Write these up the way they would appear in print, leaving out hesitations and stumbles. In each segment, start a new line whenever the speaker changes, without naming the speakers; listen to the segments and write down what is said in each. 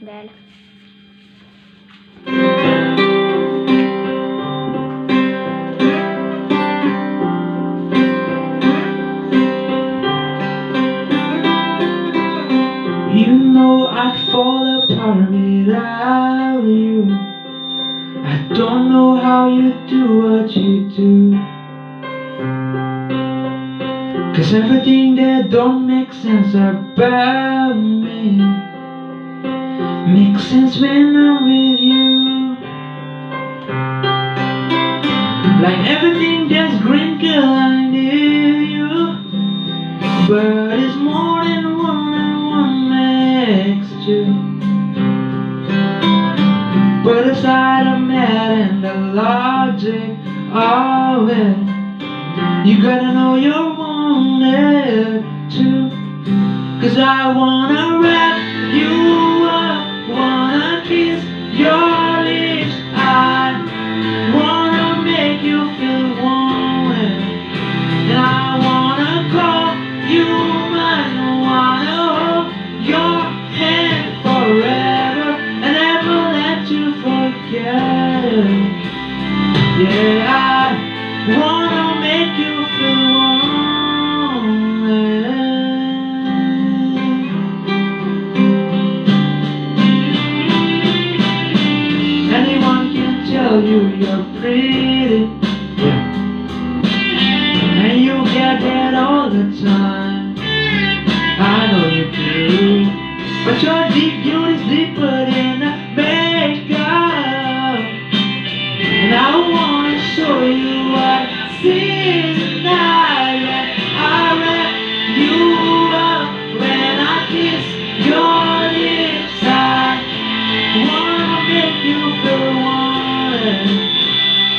Dale.
You know I'd fall apart without you. I don't know how you do what you do, 'cause everything that don't make sense about me makes sense when I'm with you. Like everything that's green, girl, I need you, but it's more than one and one makes two. Put aside the math and the logic of it, you gotta know you're wanted too. 'Cause I wanna wrap you up, wanna kiss your lips, I wanna make you feel wanted, and I wanna call you mine, wanna hold your hand forever and never let you forget it. Yeah, I wanna make you feel wanted. Anyone can tell you you're pretty, yeah, and you get that all the time. I know you do, but your deep beauty's deeper than the makeup, and I wanna show you what I see tonight. I wrap you up when I kiss your lips, I wanna make you feel wanted,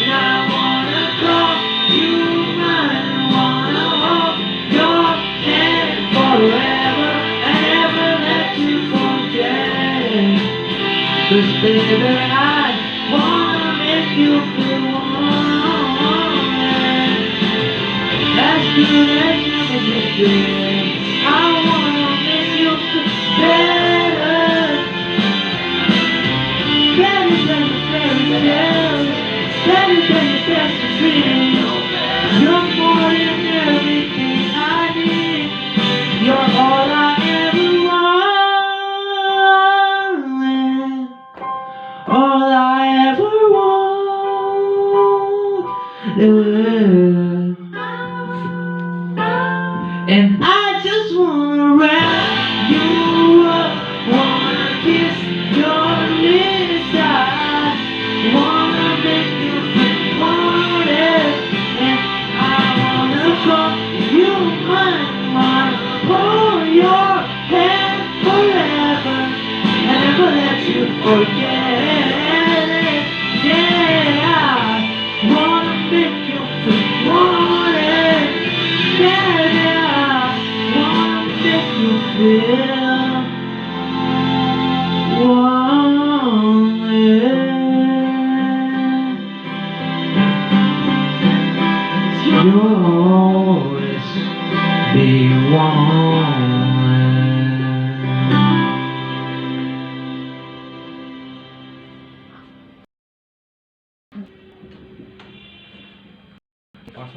and I wanna call you mine, wanna hold your hand forever and never let you forget it. 'Cause baby, I wanna make you feel wanted, as good as you make me feel. I wanna make you feel better, better than the fairy tales, better than your best dreams. You're more than everything I need. You're all I ever wanted, all I ever wanted. And I just wanna wrap you up, wanna kiss your lips, I wanna make you feel wanted, and I wanna call you mine, wanna hold your hand forever and never let you forget it. Yeah, I wanna make you feel wanted. Yeah, I wanna make you feel wanted. You'll always be wanted.